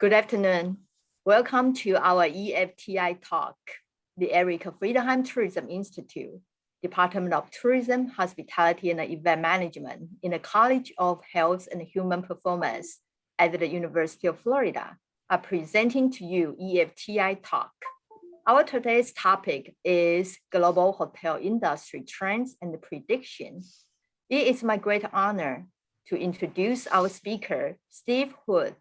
Good afternoon. Welcome to our EFTI talk, the Eric Friedheim Tourism Institute, Department of Tourism, Hospitality and Event Management in the College of Health and Human Performance at the University of Florida are presenting to you EFTI talk. Our today's topic is Global Hotel Industry Trends and Prediction. It is my great honor to introduce our speaker, Steve Hood.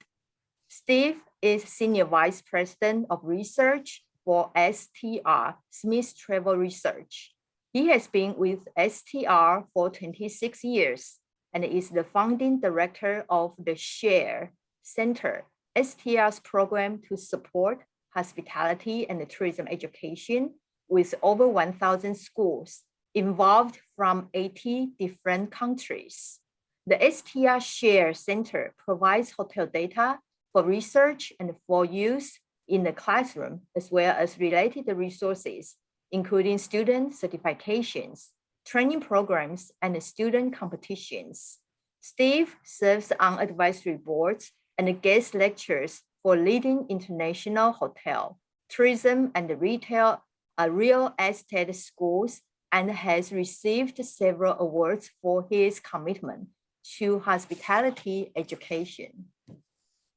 Steve is Senior Vice President of Research for STR, Smith Travel Research. He has been with STR for 26 years and is the founding director of the SHARE Center, STR's program to support hospitality and tourism education with over 1,000 schools involved from 80 different countries. The STR SHARE Center provides hotel data for research and for use in the classroom, as well as related resources, including student certifications, training programs, and student competitions. Steve serves on advisory boards and guest lectures for leading international hotel, tourism, and retail real estate schools, and has received several awards for his commitment to hospitality education.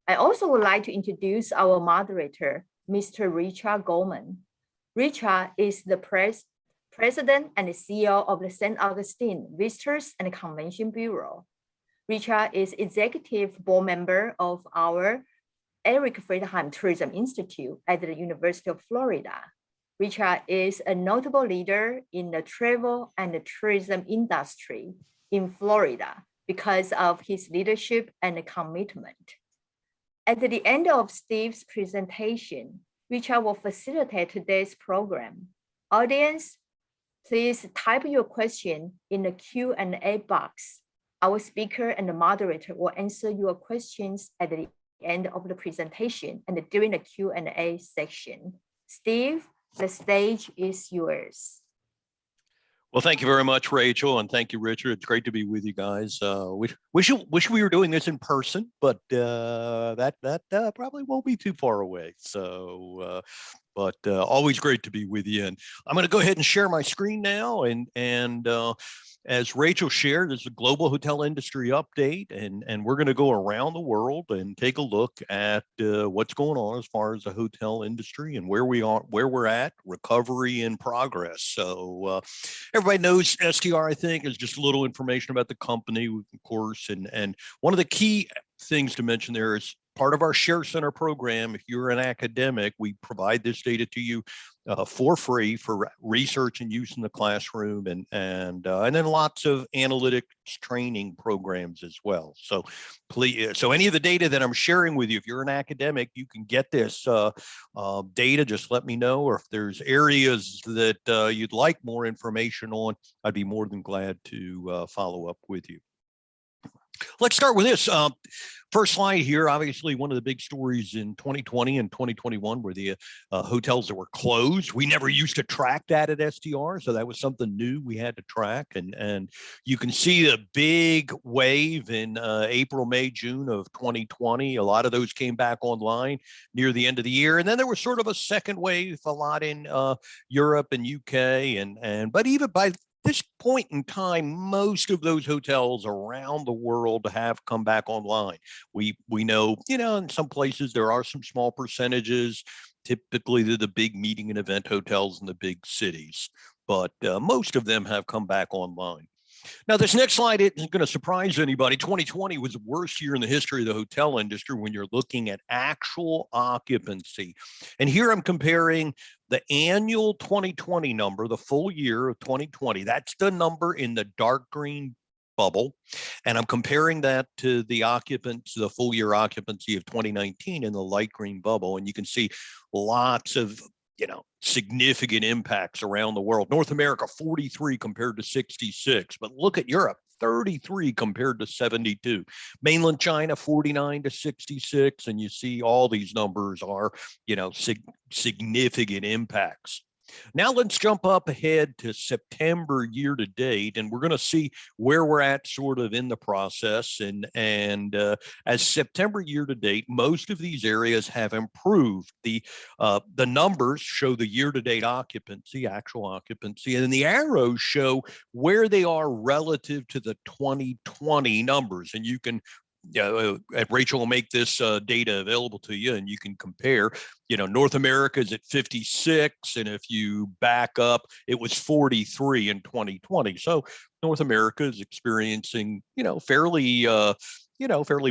I also would like to introduce our moderator, Mr. Richard Goldman. Richard is the President and CEO of the St. Augustine Visitors and Convention Bureau. Richard is Executive Board Member of our Eric Friedheim Tourism Institute at the University of Florida. Richard is a notable leader in the travel and the tourism industry in Florida because of his leadership and commitment. At the end of Steve's presentation, Richard will facilitate today's program. Audience, please type your question in the Q&A box. Our speaker and the moderator will answer your questions at the end of the presentation and during the Q&A section. Steve, the stage is yours. Well, thank you very much, Rachel, and thank you, Richard. It's great to be with you guys. Wish we were doing this in person, but that probably won't be too far away. So, but always great to be with you. And I'm going to go ahead and share my screen now. And as Rachel shared, there's a global hotel industry update, and we're going to go around the world and take a look at what's going on as far as the hotel industry and where we're at, recovery in progress. So everybody knows STR, I think, is just a little information about the company, of course, and one of the key things to mention there is part of our Share Center program. If you're an academic, we provide this data to you for free for research and use in the classroom, and then lots of analytics training programs as well. So please, so any of the data that I'm sharing with you, if you're an academic, you can get this data. Just let me know, or if there's areas that you'd like more information on, I'd be more than glad to follow up with you. Let's start with this. First slide here, obviously one of the big stories in 2020 and 2021 were the hotels that were closed. We never used to track that at STR, so that was something new we had to track. And you can see a big wave in April, May, June of 2020. A lot of those came back online near the end of the year. And then there was sort of a second wave, a lot in Europe and UK. But even by this point in time, most of those hotels around the world have come back online. We know, in some places there are some small percentages. Typically, they're the big meeting and event hotels in the big cities, but most of them have come back online. Now, this next slide isn't going to surprise anybody. 2020 was the worst year in the history of the hotel industry when you're looking at actual occupancy. And here I'm comparing the annual 2020 number, the full year of 2020. That's the number in the dark green bubble. And I'm comparing that to the occupancy, the full year occupancy of 2019 in the light green bubble. And you can see lots of significant impacts around the world. North America, 43 compared to 66, but look at Europe, 33 compared to 72. Mainland China, 49 to 66, and you see all these numbers are, significant impacts. Now let's jump up ahead to September year to date, and we're going to see where we're at sort of in the process. And as September year to date, most of these areas have improved. The numbers show the year to date occupancy, actual occupancy, and then the arrows show where they are relative to the 2020 numbers. And you can Rachel will make this data available to you, and you can compare. North America is at 56, and if you back up, it was 43 in 2020. So North America is experiencing, fairly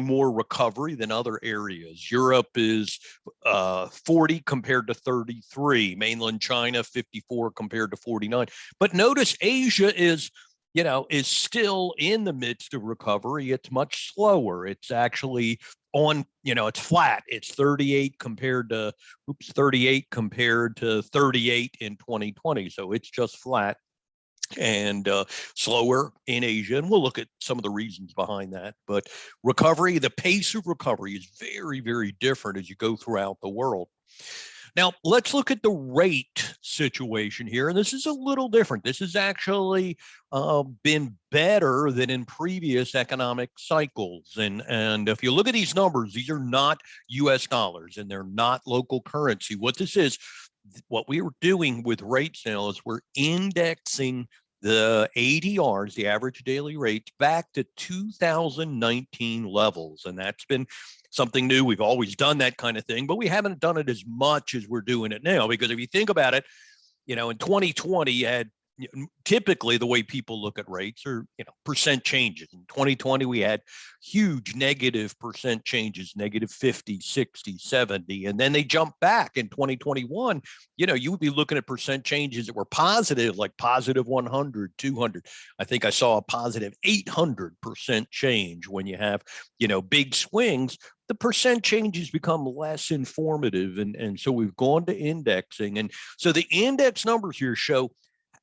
more recovery than other areas. Europe is 40 compared to 33. Mainland China, 54 compared to 49. But notice Asia is still in the midst of recovery. It's much slower. It's actually it's flat. It's 38 compared to 38 in 2020. So it's just flat and slower in Asia. And we'll look at some of the reasons behind that. But recovery, the pace of recovery is very, very different as you go throughout the world. Now, let's look at the rate situation here. And this is a little different. This has actually been better than in previous economic cycles. And if you look at these numbers, these are not US dollars and they're not local currency. What this is, what we were doing with rates now is we're indexing the ADRs, the average daily rates, back to 2019 levels. And that's been something new. We've always done that kind of thing, but we haven't done it as much as we're doing it now. Because if you think about it, in 2020, you had typically the way people look at rates are, percent changes. In 2020, we had huge negative percent changes, negative 50, 60, 70. And then they jumped back in 2021. You would be looking at percent changes that were positive, like positive 100, 200. I think I saw a positive 800% change. When you have, big swings, the percent changes become less informative. And so we've gone to indexing. And so the index numbers here show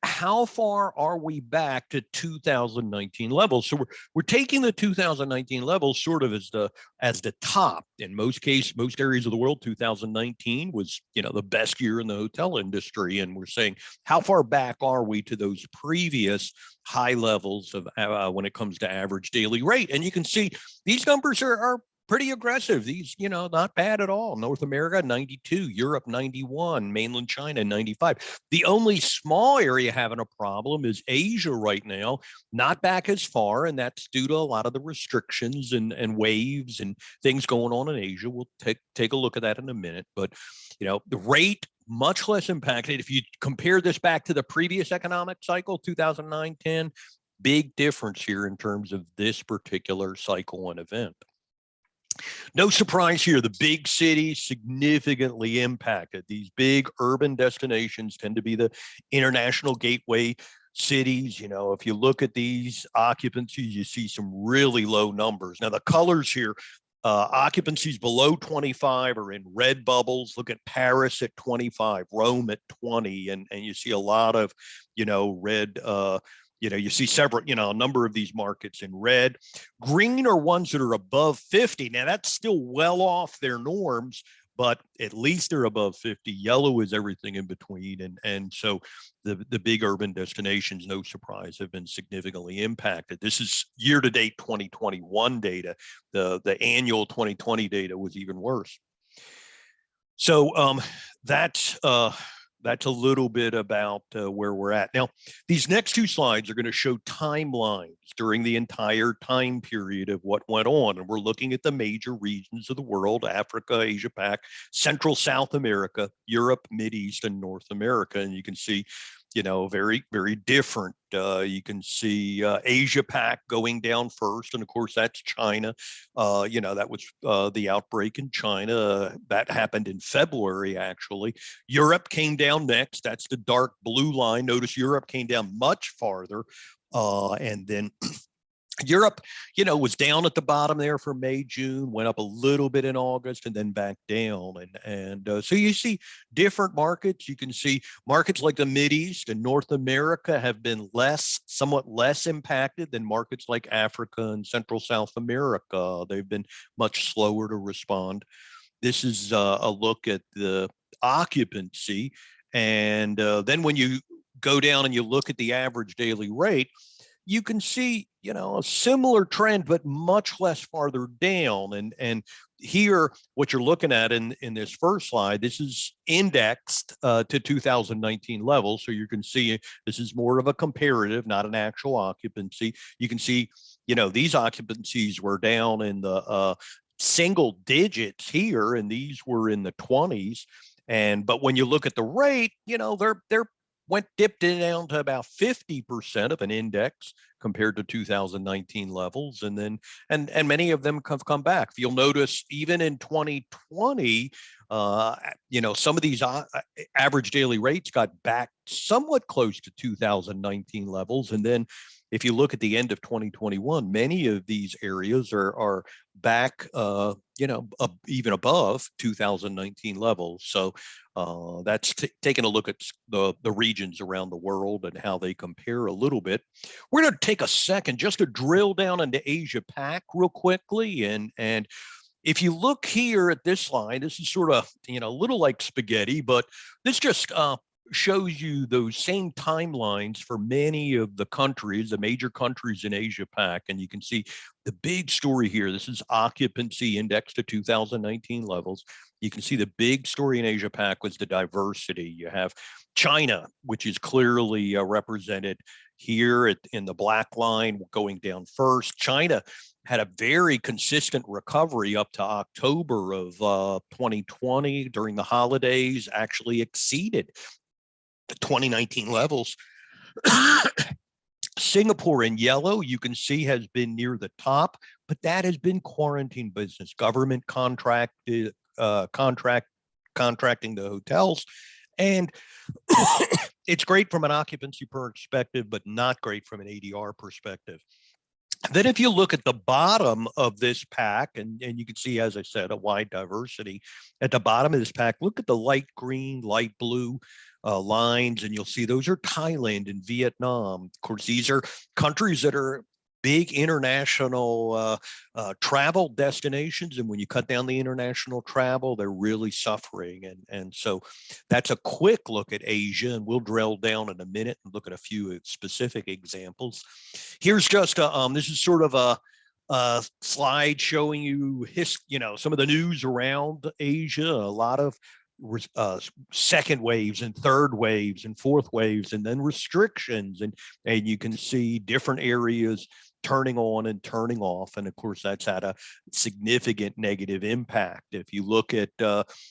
how far are we back to 2019 levels. So we're taking the 2019 levels sort of as the top. In most areas of the world, 2019 was the best year in the hotel industry, and we're saying how far back are we to those previous high levels of when it comes to average daily rate. And you can see these numbers are pretty aggressive. These, not bad at all. North America, 92, Europe, 91, mainland China, 95. The only small area having a problem is Asia right now, not back as far, and that's due to a lot of the restrictions and waves and things going on in Asia. We'll take a look at that in a minute. But, the rate, much less impacted. If you compare this back to the previous economic cycle, 2009-10, big difference here in terms of this particular cycle and event. No surprise here, the big cities significantly impacted. These big urban destinations tend to be the international gateway cities. If you look at these occupancies, you see some really low numbers. Now, the colors here, occupancies below 25 are in red bubbles. Look at Paris at 25, Rome at 20, and you see a lot of, red you see several, a number of these markets in red. Green are ones that are above 50. Now, that's still well off their norms, but at least they're above 50. Yellow is everything in between. And so the big urban destinations, no surprise, have been significantly impacted. This is year-to-date 2021 data. The annual 2020 data was even worse. So that's a little bit about where we're at. Now, these next two slides are going to show timelines during the entire time period of what went on. And we're looking at the major regions of the world: Africa, Asia Pac, Central South America, Europe, Mideast, and North America. And you can see, very, very different. You can see Asia Pac going down first. And of course, that's China. That was the outbreak in China. That happened in February, actually. Europe came down next. That's the dark blue line. Notice Europe came down much farther. And then Europe, was down at the bottom there for May, June, went up a little bit in August, and then back down. And so you see different markets. You can see markets like the Mideast and North America have been somewhat less impacted than markets like Africa and Central South America. They've been much slower to respond. This is a look at the occupancy. And then when you go down and you look at the average daily rate, you can see, a similar trend, but much less farther down. And here, what you're looking at in this first slide, this is indexed to 2019 levels. So you can see this is more of a comparative, not an actual occupancy. You can see, these occupancies were down in the single digits here, and these were in the 20s. But when you look at the rate, they're dipped it down to about 50% of an index compared to 2019 levels. And then, and many of them have come back. If you'll notice, even in 2020, some of these average daily rates got back somewhat close to 2019 levels. And then if you look at the end of 2021, many of these areas are back, even above 2019 levels. So that's taking a look at the regions around the world and how they compare a little bit. We're going to take a second just to drill down into Asia Pac real quickly. And if you look here at this line, this is sort of, a little like spaghetti, but this just shows you those same timelines for many of the countries, the major countries in Asia Pac. And you can see the big story here. This is occupancy index to 2019 levels. You can see the big story in Asia Pac was the diversity. You have China, which is clearly represented here in the black line going down first. China had a very consistent recovery up to October of 2020 during the holidays, actually exceeded the 2019 levels. Singapore in yellow, you can see, has been near the top, but that has been quarantine business, government contracting the hotels. And it's great from an occupancy perspective, but not great from an ADR perspective. Then if you look at the bottom of this pack, and you can see, as I said, a wide diversity. At the bottom of this pack, look at the light green, light blue lines, and you'll see those are Thailand and Vietnam. Of course, these are countries that are big international travel destinations. And when you cut down the international travel, they're really suffering. And so that's a quick look at Asia, and we'll drill down in a minute and look at a few specific examples. Here's just this is sort of a slide showing you some of the news around Asia. A lot of second waves and third waves and fourth waves, and then restrictions, and you can see different areas turning on and turning off. And of course, that's had a significant negative impact. If you look at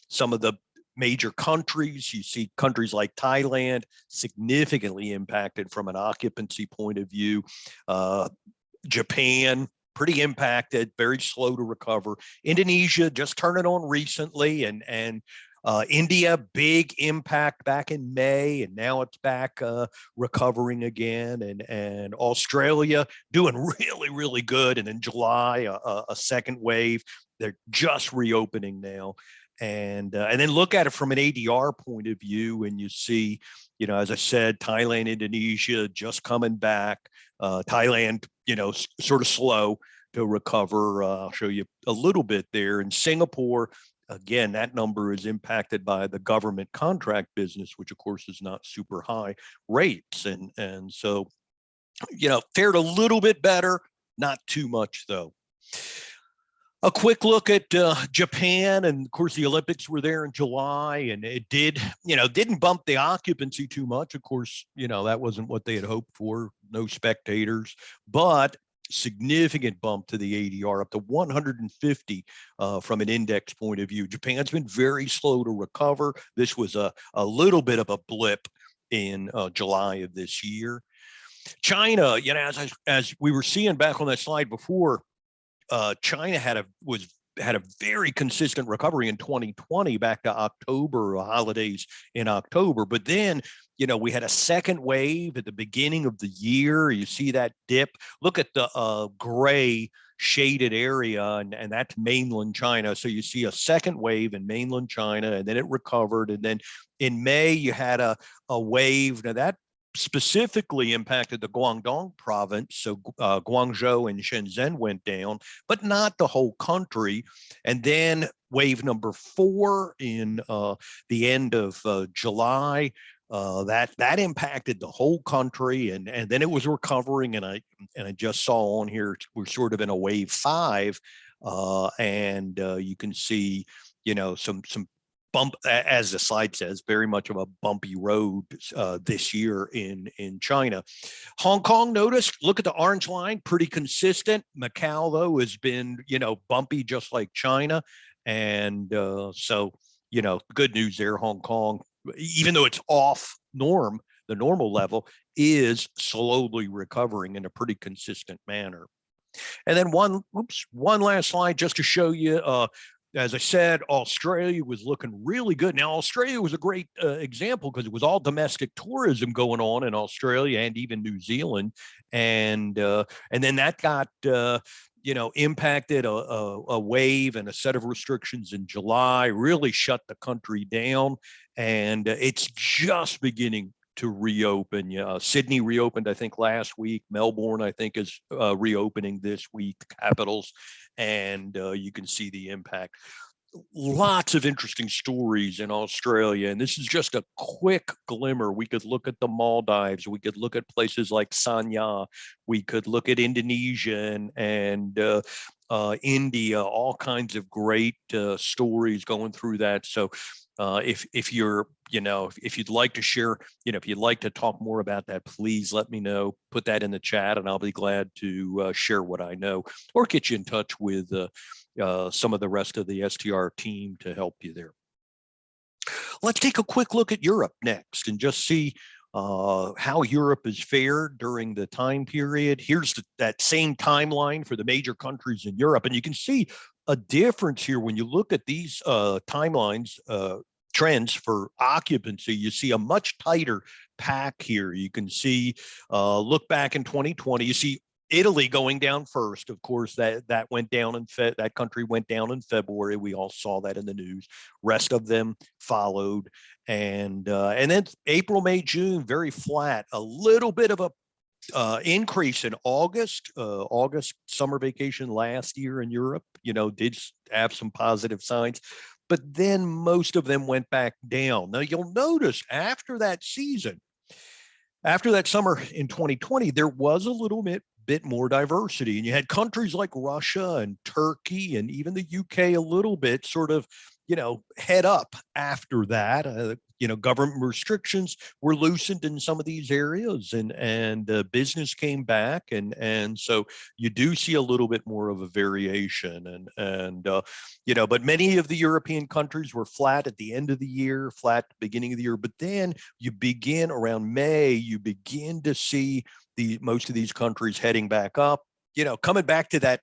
some of the major countries, you see countries like Thailand significantly impacted from an occupancy point of view. Japan, pretty impacted, very slow to recover. Indonesia just turning on recently, and India, big impact back in May, and now it's back recovering again. And Australia doing really, really good. And in July, a second wave. They're just reopening now. And then look at it from an ADR point of view, and you see, as I said, Thailand, Indonesia just coming back. Thailand, sort of slow to recover. I'll show you a little bit there. In Singapore, again, that number is impacted by the government contract business, which of course is not super high rates. And so, fared a little bit better, not too much though. A quick look at Japan, and of course the Olympics were there in July, and it didn't bump the occupancy too much. Of course, that wasn't what they had hoped for, no spectators, but significant bump to the ADR, up to 150 from an index point of view. Japan's been very slow to recover. This was a little bit of a blip in July of this year. China, as we were seeing back on that slide before, China had a very consistent recovery in 2020 back to October, holidays in October. But then, we had a second wave at the beginning of the year. You see that dip. Look at the gray shaded area, and that's mainland China. So you see a second wave in mainland China, and then it recovered. And then in May, you had a wave. Now that specifically impacted the Guangdong province. So Guangzhou and Shenzhen went down, but not the whole country. And then wave number 4 in the end of July. That impacted the whole country, and then it was recovering, and I just saw on here we're sort of in a wave 5, and you can see, you know, some bump, as the slide says, very much of a bumpy road this year in China. Hong Kong, noticed, look at the orange line, pretty consistent. Macau, though, has been, you know, bumpy just like China, and so, you know, good news there. Hong Kong, even though it's off norm, the normal level, is slowly recovering in a pretty consistent manner. And then one last slide just to show you, as I said, Australia was looking really good. Now, Australia was a great example because it was all domestic tourism going on in Australia and even New Zealand. And then that got, you know, impacted, a wave and a set of restrictions in July, really shut the country down. And it's just beginning to reopen. Sydney reopened, I think, last week. Melbourne, I think, is reopening this week, capitals, and you can see the impact. Lots of interesting stories in Australia, and this is just a quick glimmer. We could look at the Maldives, we could look at places like Sanya, we could look at Indonesia and India, all kinds of great stories going through that. So if you're, you know, if you'd like to share, you know, if you'd like to talk more about that, please let me know. Put that in the chat, and I'll be glad to share what I know or get you in touch with some of the rest of the STR team to help you there. Let's take a quick look at Europe next and just see how Europe has fared during the time period. Here's that same timeline for the major countries in Europe, and you can see a difference here when you look at these timelines, trends for occupancy. You see a much tighter pack here. You can see, look back in 2020, you see Italy going down first. Of course, that went down in that country went down in February. We all saw that in the news. Rest of them followed, and then April, May, June, very flat. A little bit of a increase in August. August summer vacation last year in Europe, you know, did have some positive signs, but then most of them went back down. Now you'll notice after that season, after that summer in 2020, there was a little bit more diversity, and you had countries like Russia and Turkey and even the UK a little bit sort of, you know, head up after that. You know, government restrictions were loosened in some of these areas, and business came back, and so you do see a little bit more of a variation, and you know, but many of the European countries were flat at the end of the year, flat at the beginning of the year, but then you begin around May, you begin to see most of these countries heading back up, you know, coming back to that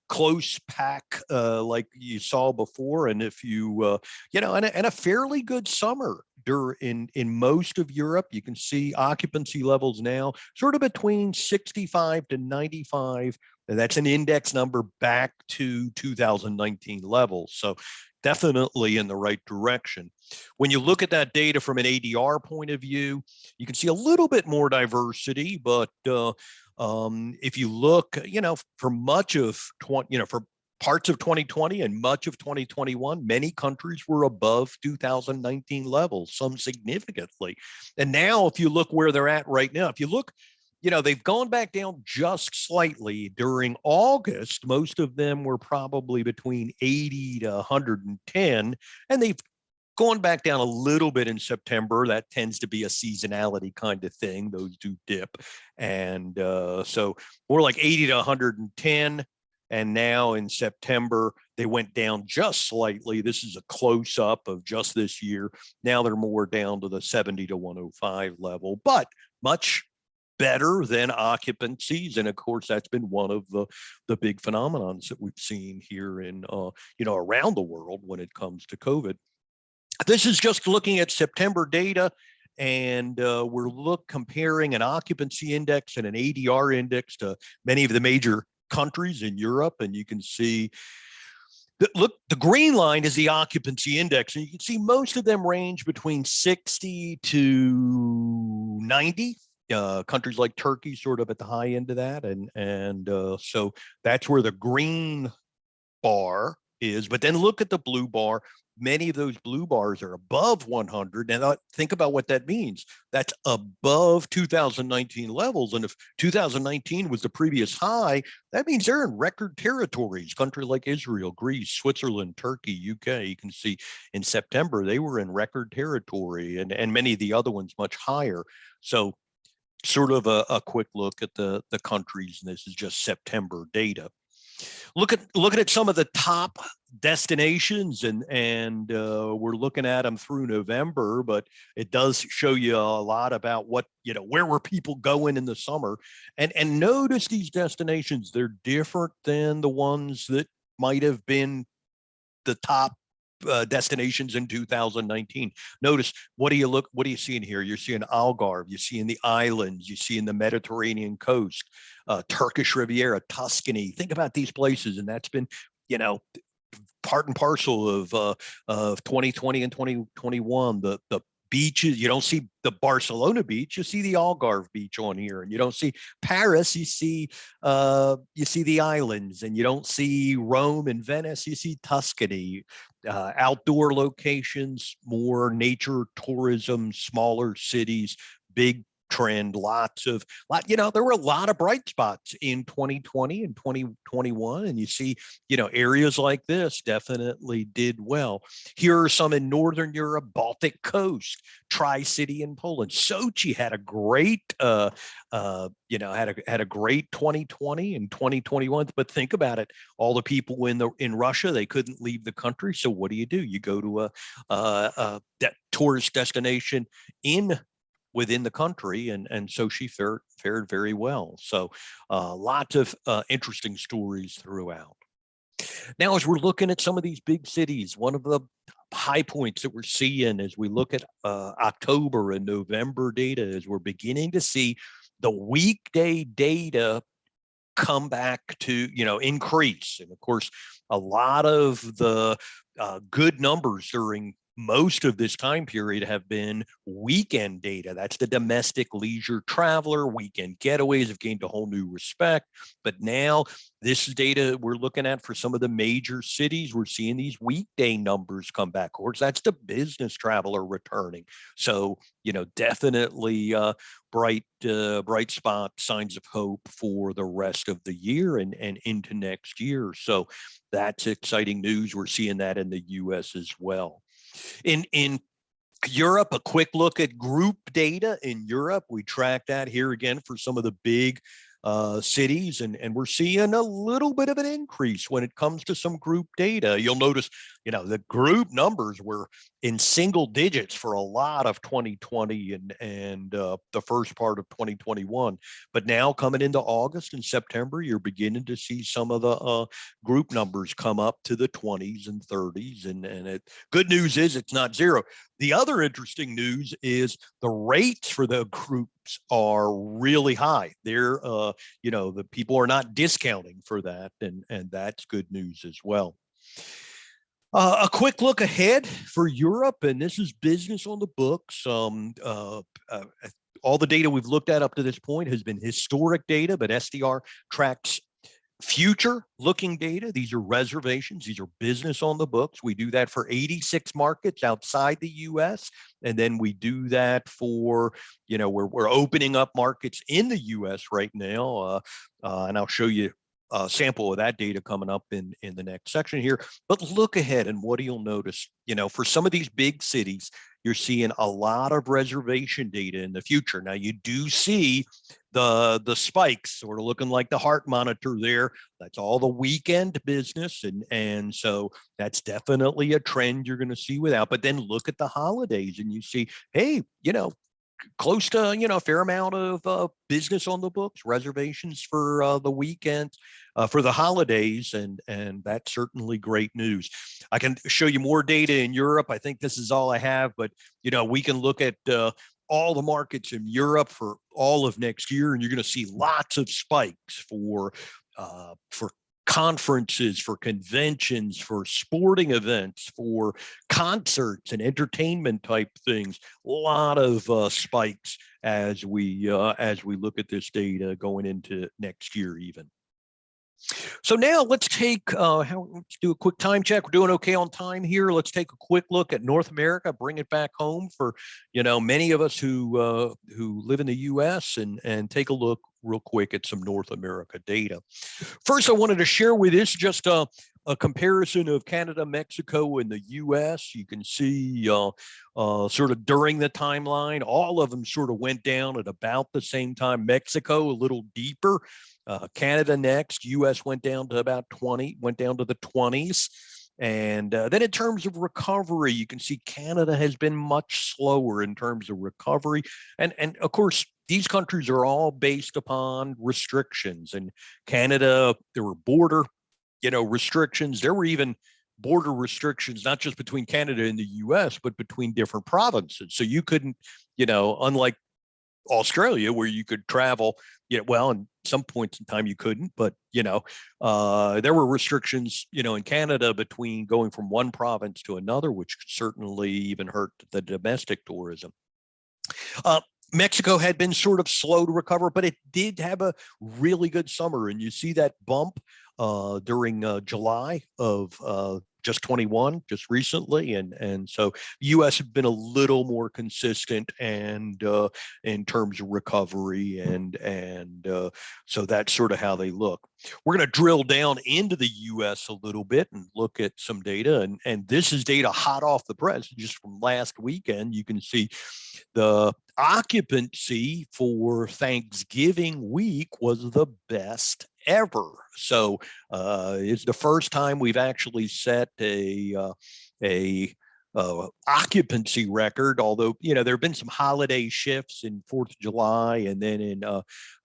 close pack like you saw before. And if you, you know, and a fairly good summer in most of Europe. You can see occupancy levels now sort of between 65 to 95. And that's an index number back to 2019 levels. So definitely in the right direction. When you look at that data from an ADR point of view, you can see a little bit more diversity, but if you look, you know, for much of for parts of 2020 and much of 2021, many countries were above 2019 levels, some significantly. And now, if you look where they're at right now, if you look, you know, they've gone back down just slightly during August. Most of them were probably between 80 to 110, and they've gone back down a little bit in September. That tends to be a seasonality kind of thing. Those do dip. And so more like 80 to 110. And now in September, they went down just slightly. This is a close up of just this year. Now they're more down to the 70 to 105 level, but much better than occupancies. And of course, that's been one of the big phenomenons that we've seen here in, you know, around the world when it comes to COVID. This is just looking at September data, and we're comparing an occupancy index and an ADR index to many of the major countries in Europe. And you can see look, the green line is the occupancy index, and you can see most of them range between 60 to 90. Countries like Turkey sort of at the high end of that, and so that's where the green bar is. But then look at the blue bar. Many of those blue bars are above 100. And think about what that means. That's above 2019 levels. And if 2019 was the previous high, that means they're in record territories. Countries like Israel, Greece, Switzerland, Turkey, UK, you can see in September, they were in record territory, and many of the other ones much higher. So sort of a quick look at the countries, and this is just September data. Looking at some of the top destinations, and we're looking at them through November, but it does show you a lot about what, where were people going in the summer, and notice these destinations, they're different than the ones that might have been the top destinations in 2019. Notice, what are you seeing here? You're seeing Algarve, you're seeing the islands, you see in the Mediterranean coast, Turkish Riviera, Tuscany. Think about these places, and that's been, part and parcel of 2020 and 2021. The beaches, you don't see the Barcelona beach, you see the Algarve beach on here, and you don't see Paris, you see the islands, and you don't see Rome and Venice, you see Tuscany. Outdoor locations, more nature tourism, smaller cities, big trend, there were a lot of bright spots in 2020 and 2021, and you see, areas like this definitely did well. Here are some in Northern Europe: Baltic coast, Tri-City in Poland. Sochi had a great had a great 2020 and 2021. But think about it, all the people in Russia, they couldn't leave the country, so what do? You go to a tourist destination within the country, and Sochi fared very well. So lots of interesting stories throughout. Now, as we're looking at some of these big cities, one of the high points that we're seeing as we look at October and November data is we're beginning to see the weekday data come back to, increase. And of course, a lot of the good numbers during most of this time period have been weekend data. That's the domestic leisure traveler. Weekend getaways have gained a whole new respect. But now this data we're looking at for some of the major cities, we're seeing these weekday numbers come back. Of course, that's the business traveler returning. So, definitely bright spot, signs of hope for the rest of the year and into next year. So that's exciting news. We're seeing that in the US as well. In Europe, a quick look at group data in Europe. We track that here again for some of the big cities, and we're seeing a little bit of an increase when it comes to some group data. You'll notice, the group numbers were in single digits for a lot of 2020 and the first part of 2021. But now coming into August and September, you're beginning to see some of the group numbers come up to the 20s and 30s. And good news is it's not zero. The other interesting news is the rates for the groups are really high. They're, the people are not discounting for that, and that's good news as well. A quick look ahead for Europe, and this is business on the books. All the data we've looked at up to this point has been historic data, but STR tracks future looking data. These are reservations. These are business on the books. We do that for 86 markets outside the US. And then we do that for, we're opening up markets in the US right now. And I'll show you a sample of that data coming up in the next section here. But look ahead, and what you'll notice, for some of these big cities, you're seeing a lot of reservation data in the future. Now, you do see the spikes sort of looking like the heart monitor there. That's all the weekend business, and so that's definitely a trend you're going to see without. But then look at the holidays, and you see, hey, close to, a fair amount of business on the books, reservations for the weekend, for the holidays, and that's certainly great news. I can show you more data in Europe. I think this is all I have, but we can look at all the markets in Europe for all of next year, and you're going to see lots of spikes for conferences, for conventions, for sporting events, for concerts and entertainment type things. A lot of spikes as we look at this data going into next year even. So now let's let's do a quick time check. We're doing okay on time here. Let's take a quick look at North America, bring it back home for, many of us who live in the US, and take a look real quick at some North America data. First, I wanted to share with you just a comparison of Canada, Mexico, and the US. You can see sort of during the timeline, all of them sort of went down at about the same time. Mexico a little deeper. Canada next, US went down to about 20, went down to the 20s. And then in terms of recovery, you can see Canada has been much slower in terms of recovery. And of course, these countries are all based upon restrictions. In Canada, there were border, restrictions. There were even border restrictions, not just between Canada and the US, but between different provinces. So you couldn't, unlike Australia, where you could travel, well, in some points in time you couldn't, but there were restrictions, in Canada between going from one province to another, which certainly even hurt the domestic tourism. Mexico had been sort of slow to recover, but it did have a really good summer, and you see that bump during July of just 21, just recently, and so the U.S. have been a little more consistent and in terms of recovery, and so that's sort of how they look. We're going to drill down into the U.S. a little bit and look at some data, and this is data hot off the press just from last weekend. You can see the occupancy for Thanksgiving week was the best ever. So it's the first time we've actually set a occupancy record, although there have been some holiday shifts in 4th of July and then in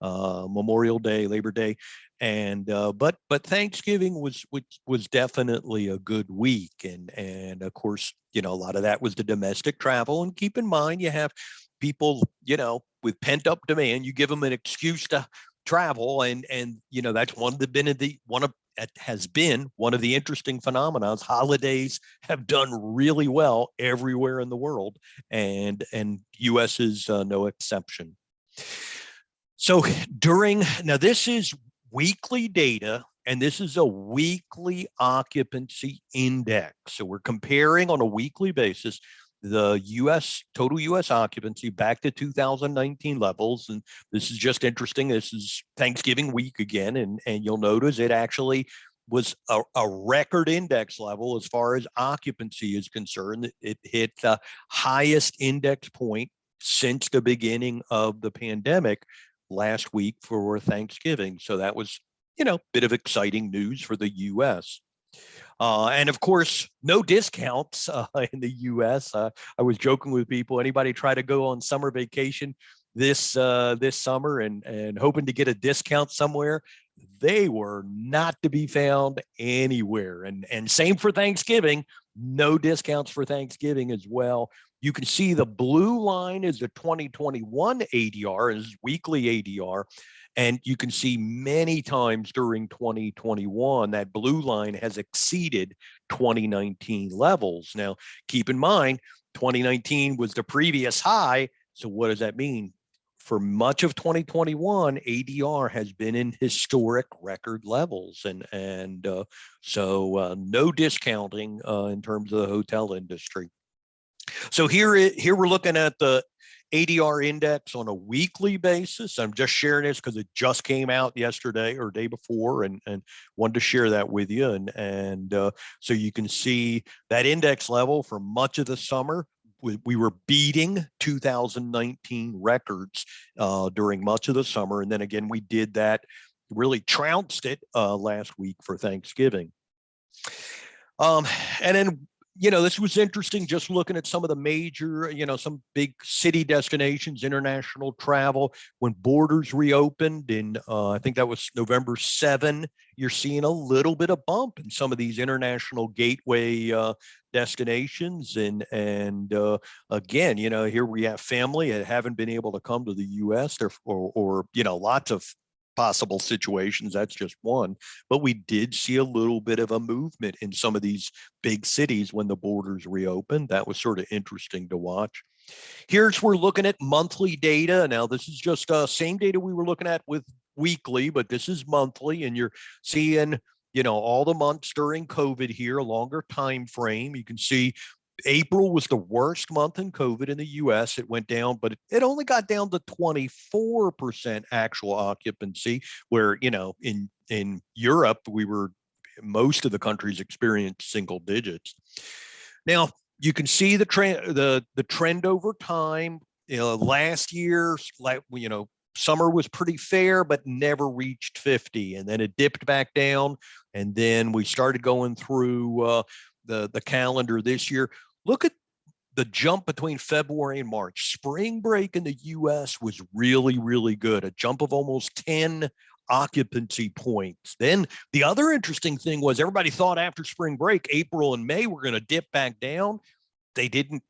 Memorial Day, Labor Day, and but Thanksgiving was definitely a good week, and of course a lot of that was the domestic travel. And keep in mind, you have people with pent-up demand. You give them an excuse to travel, and that's has been one of the interesting phenomena. Holidays have done really well everywhere in the world, and US is no exception. So now this is weekly data, and this is a weekly occupancy index. So we're comparing on a weekly basis the total US occupancy back to 2019 levels. And this is just interesting. This is Thanksgiving week again, and you'll notice it actually was a record index level as far as occupancy is concerned. It hit the highest index point since the beginning of the pandemic last week for Thanksgiving. So that was, bit of exciting news for the US. And of course, no discounts in the US. I was joking with people, anybody try to go on summer vacation this summer and hoping to get a discount somewhere, they were not to be found anywhere. And same for Thanksgiving, no discounts for Thanksgiving as well. You can see the blue line is the 2021 ADR, is weekly ADR. And you can see many times during 2021, that blue line has exceeded 2019 levels. Now, keep in mind, 2019 was the previous high. So what does that mean? For much of 2021, ADR has been in historic record levels. And so no discounting in terms of the hotel industry. So here we're looking at the ADR index on a weekly basis. I'm just sharing this because it just came out yesterday or day before, and wanted to share that with you. And so you can see that index level for much of the summer. We were beating 2019 records during much of the summer. And then again, we did that, really trounced it last week for Thanksgiving. And then this was interesting, just looking at some of the major, some big city destinations, international travel, when borders reopened in, I think that was November 7, you're seeing a little bit of bump in some of these international gateway destinations. And again, here we have family that haven't been able to come to the US or lots of possible situations. That's just one, but we did see a little bit of a movement in some of these big cities when the borders reopened. That was sort of interesting to watch. We're looking at monthly data. Now, this is just same data we were looking at with weekly, but this is monthly, and you're seeing, all the months during COVID here, a longer time frame. You can see April was the worst month in COVID in the US. It went down, but it only got down to 24% actual occupancy, where, in Europe, most of the countries experienced single digits. Now, you can see the trend over time. Last year, summer was pretty fair, but never reached 50, and then it dipped back down, and then we started going through the calendar this year. Look at the jump between February and March. Spring break in the US was really, really good, a jump of almost 10 occupancy points. Then the other interesting thing was everybody thought after spring break, April and May were going to dip back down. They didn't.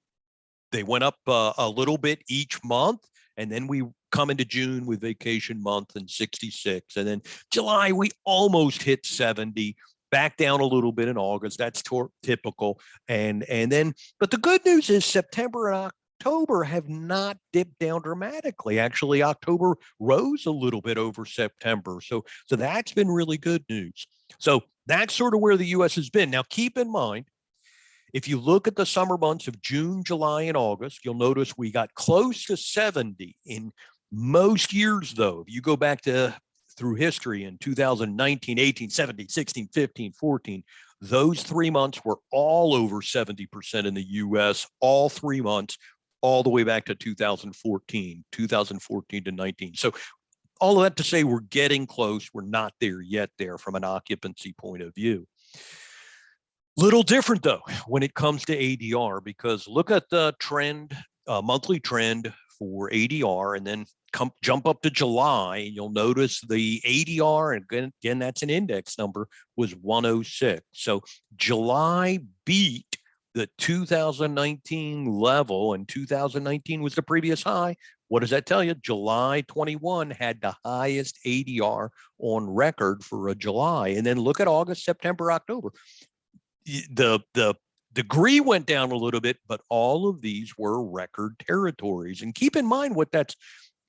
They went up a little bit each month, and then we come into June with vacation month and 66, and then July we almost hit 70. Back down a little bit in August. That's typical. And then, but the good news is September and October have not dipped down dramatically. Actually, October rose a little bit over September. So that's been really good news. So that's sort of where the US has been. Now, keep in mind, if you look at the summer months of June, July, and August, you'll notice we got close to 70 in most years, though. If you go back through history in 2019, 18, 17, 16, 15, 14, those 3 months were all over 70% in the US, all 3 months, all the way back to 2014 to 19. So all of that to say we're getting close. We're not there yet there from an occupancy point of view. Little different though when it comes to ADR, because look at the trend, monthly trend for ADR, and then jump up to July, and you'll notice the ADR, and again, that's an index number, was 106. So July beat the 2019 level, and 2019 was the previous high. What does that tell you? July 21 had the highest ADR on record for a July. And then look at August, September, October. The degree went down a little bit, but all of these were record territories. And keep in mind what that's,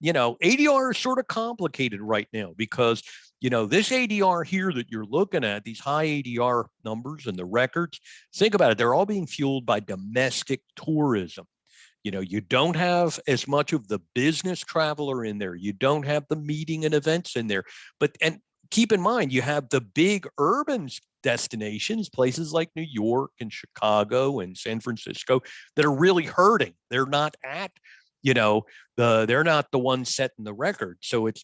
ADR is sort of complicated right now because, this ADR here that you're looking at, these high ADR numbers and the records, think about it, they're all being fueled by domestic tourism. You don't have as much of the business traveler in there. You don't have the meeting and events in there. And keep in mind, you have the big urban destinations, places like New York and Chicago and San Francisco, that are really hurting. They're not at, they're not the ones setting the record. So it's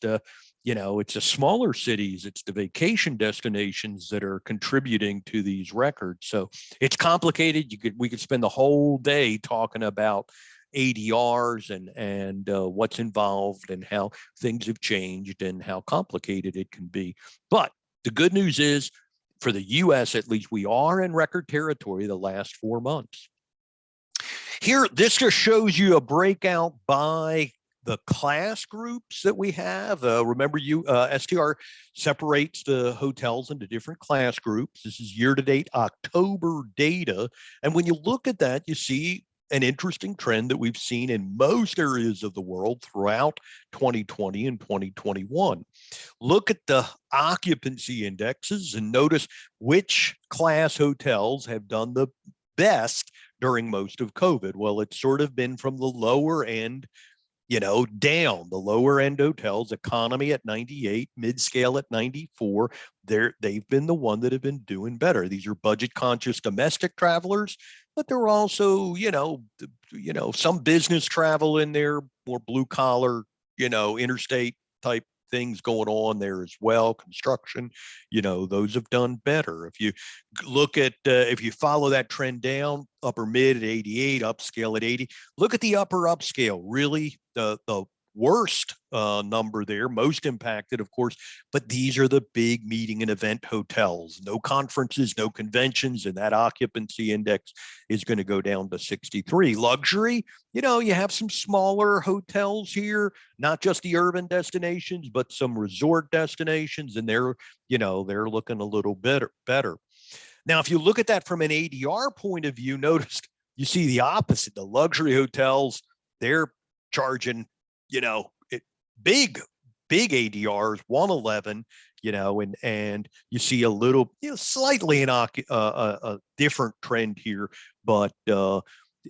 it's the smaller cities, it's the vacation destinations that are contributing to these records. So it's complicated. We could spend the whole day talking about ADRs and what's involved and how things have changed and how complicated it can be. But the good news is, for the US at least, we are in record territory the last 4 months. Here, this just shows you a breakout by the class groups that we have. Remember, STR separates the hotels into different class groups. This is year-to-date October data. And when you look at that, you see an interesting trend that we've seen in most areas of the world throughout 2020 and 2021. Look at the occupancy indexes and notice which class hotels have done the best during most of COVID. Well, it's sort of been from the lower end, down. The lower end hotels, economy at 98, mid-scale at 94, they've been the one that have been doing better. These are budget conscious domestic travelers, but there are also, some business travel in there, more blue collar, interstate type things going on there as well. Construction, those have done better. If you look at, if you follow that trend down, upper mid at 88, upscale at 80, look at the upper upscale, really the worst number there, most impacted, of course, but these are the big meeting and event hotels. No conferences, no conventions, and that occupancy index is going to go down to 63. Luxury, you have some smaller hotels here, not just the urban destinations, but some resort destinations, and they're looking a little better. Now, if you look at that from an ADR point of view, notice you see the opposite. The luxury hotels, they're charging, big big ADRs, 111, and you see a little, slightly a different trend here, but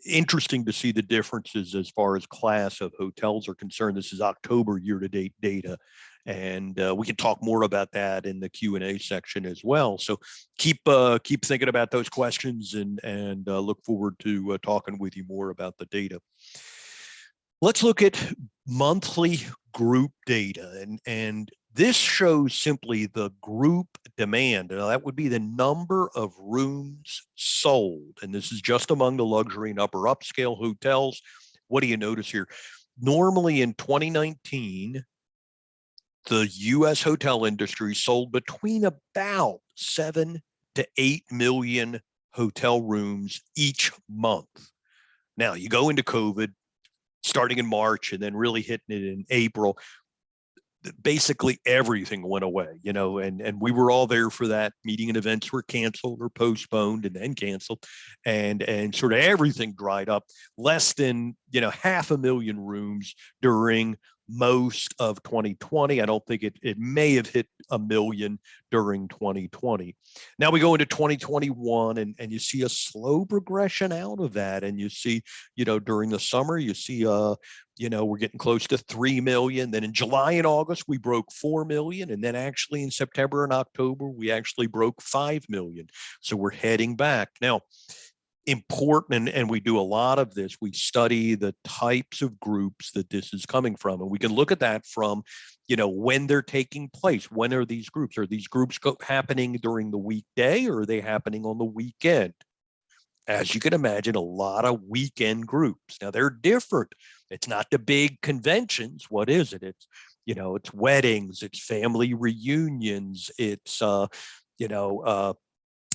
interesting to see the differences as far as class of hotels are concerned. This is October year-to-date data, and we can talk more about that in the Q&A section as well. So keep thinking about those questions, and look forward to talking with you more about the data. Let's look at monthly group data, and this shows simply the group demand. Now, that would be the number of rooms sold, and this is just among the luxury and upper upscale hotels. What do you notice here? Normally in 2019, the U.S. hotel industry sold between about 7 to 8 million hotel rooms each month. Now, you go into COVID, starting in March and then really hitting it in April. Basically everything went away, and we were all there for that. Meeting and events were canceled or postponed and then canceled, and sort of everything dried up. Less than 500,000 rooms during most of 2020. I don't think it may have hit 1 million during 2020. Now we go into 2021, and you see a slow progression out of that, and you see during the summer you see we're getting close to 3 million. Then in July and August, we broke 4 million. And then actually in September and October, we actually broke 5 million. So we're heading back. Now, important, and we do a lot of this, we study the types of groups that this is coming from. And we can look at that from, when they're taking place. When are these groups? Are these groups happening during the weekday, or are they happening on the weekend? As you can imagine, a lot of weekend groups. Now they're different. It's not the big conventions. What is it? It's weddings, it's family reunions, it's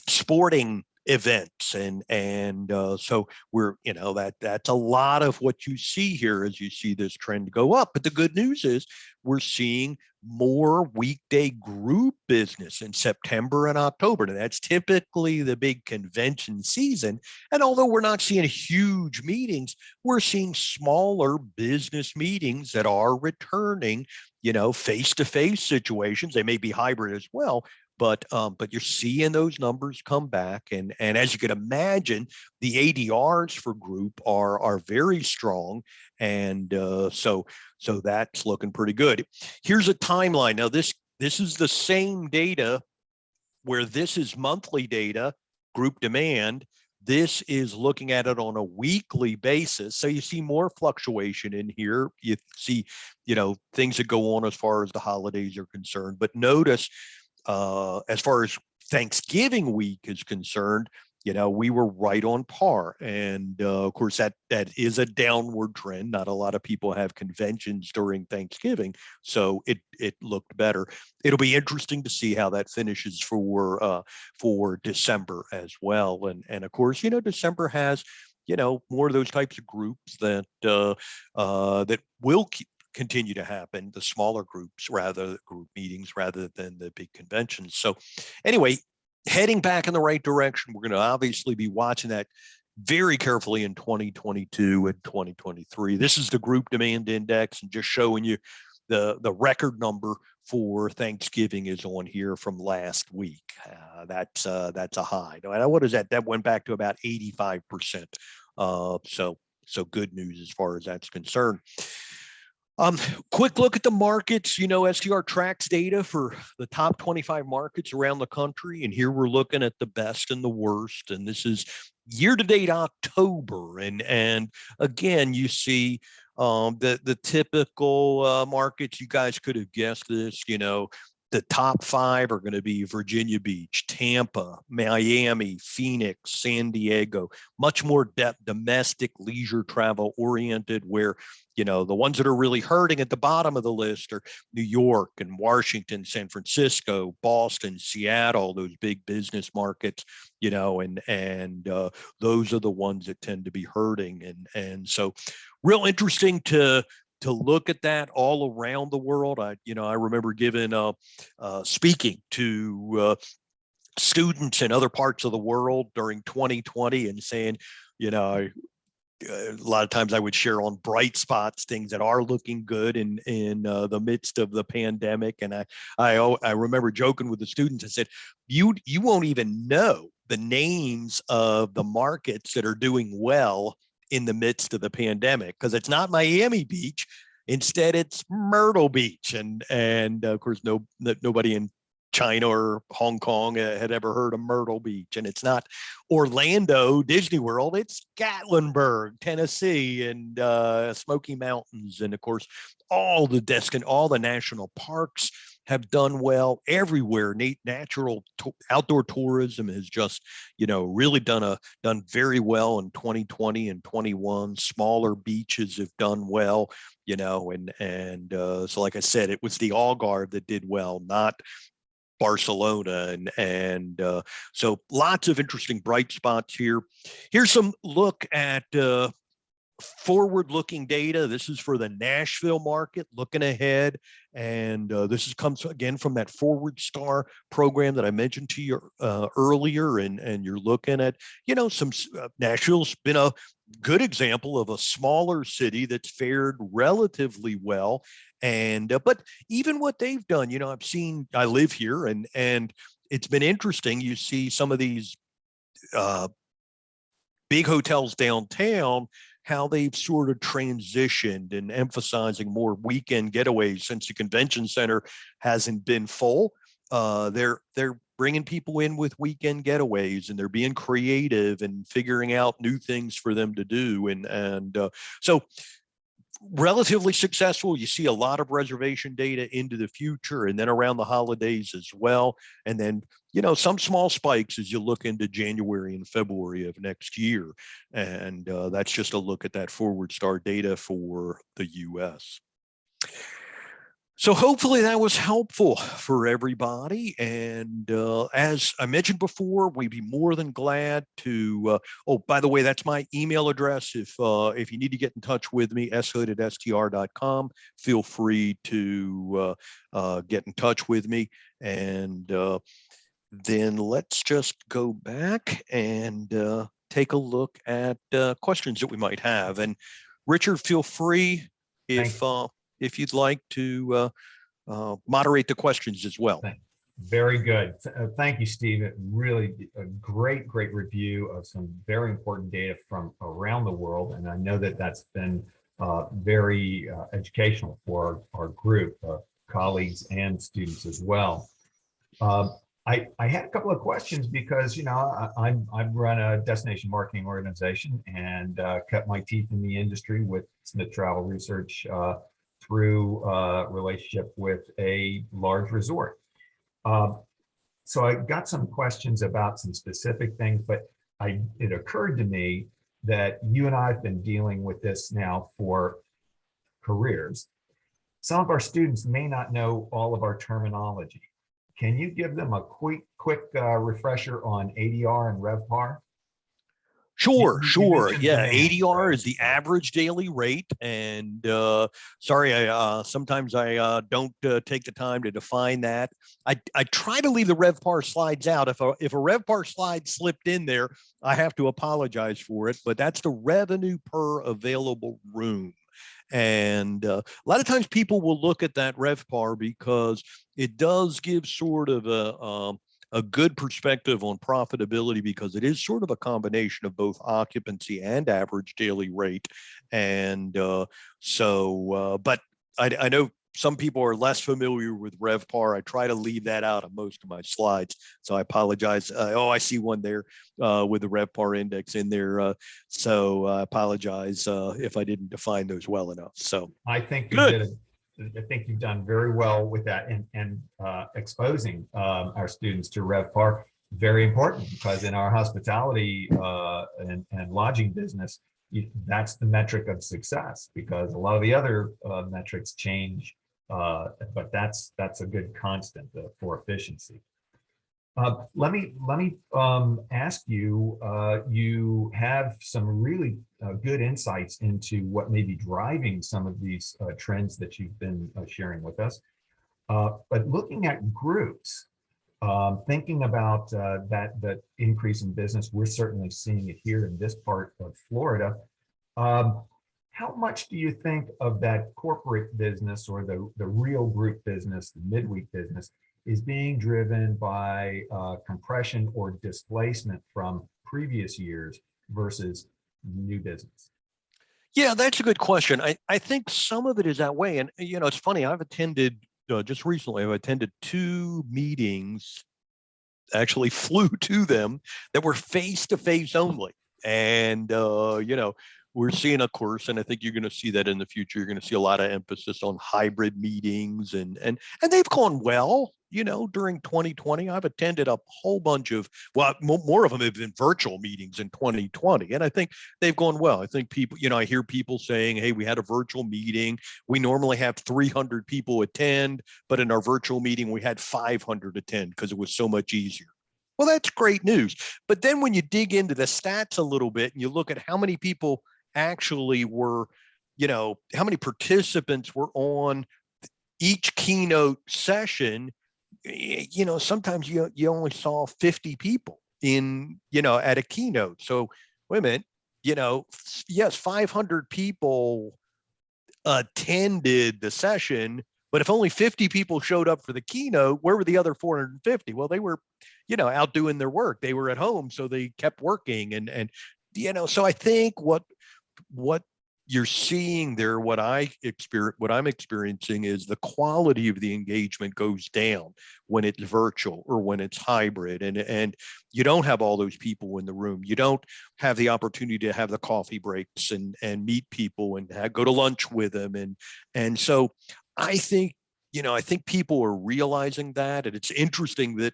sporting events, and so we're that's a lot of what you see here as you see this trend go up. But the good news is we're seeing more weekday group business in September and October. And that's typically the big convention season. And although we're not seeing huge meetings, we're seeing smaller business meetings that are returning, face-to-face situations. They may be hybrid as well, but you're seeing those numbers come back, and as you can imagine, the ADRs for group are very strong, and so that's looking pretty good. Here's a timeline. Now this is the same data, where this is monthly data, group demand. This is looking at it on a weekly basis. So you see more fluctuation in here. You see, things that go on as far as the holidays are concerned. But notice, as far as Thanksgiving week is concerned, we were right on par. And of course, that is a downward trend. Not a lot of people have conventions during Thanksgiving, so it looked better. It'll be interesting to see how that finishes for December as well. And of course, December has more of those types of groups that will continue to happen, the smaller groups, group meetings rather than the big conventions. So anyway, heading back in the right direction. We're going to obviously be watching that very carefully in 2022 and 2023. This is the group demand index, and just showing you the record number for Thanksgiving is on here from last week. That's a high. Now, what is that? That went back to about 85%. So good news as far as that's concerned. Quick look at the markets. STR tracks data for the top 25 markets around the country. And here we're looking at the best and the worst. And this is year-to-date October. And again, you see the typical markets. You guys could have guessed this. The top 5 are going to be Virginia Beach, Tampa, Miami, Phoenix, San Diego. Much more domestic leisure travel oriented, where the ones that are really hurting at the bottom of the list are New York and Washington, San Francisco, Boston, Seattle, those big business markets, and those are the ones that tend to be hurting. And so real interesting to look at that all around the world. I remember giving speaking to students in other parts of the world during 2020 and saying, a lot of times I would share on bright spots, things that are looking good in the midst of the pandemic. And I remember joking with the students. I said, you won't even know the names of the markets that are doing well in the midst of the pandemic, because it's not Miami Beach. Instead, it's Myrtle Beach, and of course, nobody in China or Hong Kong had ever heard of Myrtle Beach. And it's not Orlando, Disney World, it's Gatlinburg, Tennessee, and Smoky Mountains. And of course, all the national parks have done well everywhere. Natural outdoor tourism has just, really done very well in 2020 and 21. Smaller beaches have done well, so like I said, it was the Algarve that did well, not Barcelona, and so lots of interesting bright spots here. Here's some look at forward-looking data. This is for the Nashville market, looking ahead, and this comes again from that Forward Star program that I mentioned to you earlier, and you're looking at, Nashville's been a good example of a smaller city that's fared relatively well. And but even what they've done, I live here, and it's been interesting. You see some of these big hotels downtown, how they've sort of transitioned and emphasizing more weekend getaways since the convention center hasn't been full. They're bringing people in with weekend getaways, and they're being creative and figuring out new things for them to do. And so relatively successful. You see a lot of reservation data into the future, and then around the holidays as well. And then, some small spikes as you look into January and February of next year. And that's just a look at that Forward Star data for the US. So hopefully that was helpful for everybody. And as I mentioned before, we'd be more than glad to, oh, by the way, that's my email address. If you need to get in touch with me, shood@str.com, feel free to get in touch with me. And then let's just go back and take a look at questions that we might have. And Richard, feel free if you'd like to moderate the questions as well. Very good. Thank you, Steve. Really a great review of some very important data from around the world. And I know that that's been very educational for our group, colleagues and students as well. I had a couple of questions because, I run a destination marketing organization and cut my teeth in the industry with Smith Travel Research through a relationship with a large resort. So I got some questions about some specific things, but it occurred to me that you and I have been dealing with this now for careers. Some of our students may not know all of our terminology. Can you give them a quick refresher on ADR and RevPAR? Sure. Yeah, ADR is the average daily rate, and sorry, sometimes I don't take the time to define that. I try to leave the RevPAR slides out. If a RevPAR slide slipped in there, I have to apologize for it. But that's the revenue per available room. And a lot of times people will look at that RevPAR because it does give sort of a good perspective on profitability, because it is sort of a combination of both occupancy and average daily rate. And but I know some people are less familiar with RevPAR. I try to leave that out of most of my slides, so I apologize. I see one there with the RevPAR index in there. So I apologize if I didn't define those well enough. So I think you did. I think you've done very well with that, and exposing our students to RevPAR. Very important, because in our hospitality and lodging business, that's the metric of success, because a lot of the other metrics change, but that's a good constant for efficiency. Let me ask you, you have some really good insights into what may be driving some of these trends that you've been sharing with us. But looking at groups, thinking about that increase in business, we're certainly seeing it here in this part of Florida. How much do you think of that corporate business or the real group business, the midweek business, is being driven by compression or displacement from previous years versus new business? Yeah, that's a good question. I think some of it is that way. And, it's funny, I've attended just recently, I've attended 2 meetings, actually flew to them, that were face-to-face only. And, we're seeing, of course, and I think you're going to see that in the future, you're going to see a lot of emphasis on hybrid meetings, and they've gone well. During 2020, I've attended a whole bunch of, well, more of them have been virtual meetings in 2020. And I think they've gone well. I think people, I hear people saying, hey, we had a virtual meeting. We normally have 300 people attend, but in our virtual meeting, we had 500 attend because it was so much easier. Well, that's great news. But then when you dig into the stats a little bit and you look at how many people actually were, how many participants were on each keynote session, sometimes you only saw 50 people in, at a keynote. So wait a minute, yes, 500 people attended the session, but if only 50 people showed up for the keynote, where were the other 450? Well, they were, out doing their work. They were at home, so they kept working. And so I think what you're seeing there, what I'm experiencing is the quality of the engagement goes down when it's virtual or when it's hybrid, and you don't have all those people in the room. You don't have the opportunity to have the coffee breaks and meet people and go to lunch with them. And so I think, I think people are realizing that, and it's interesting that,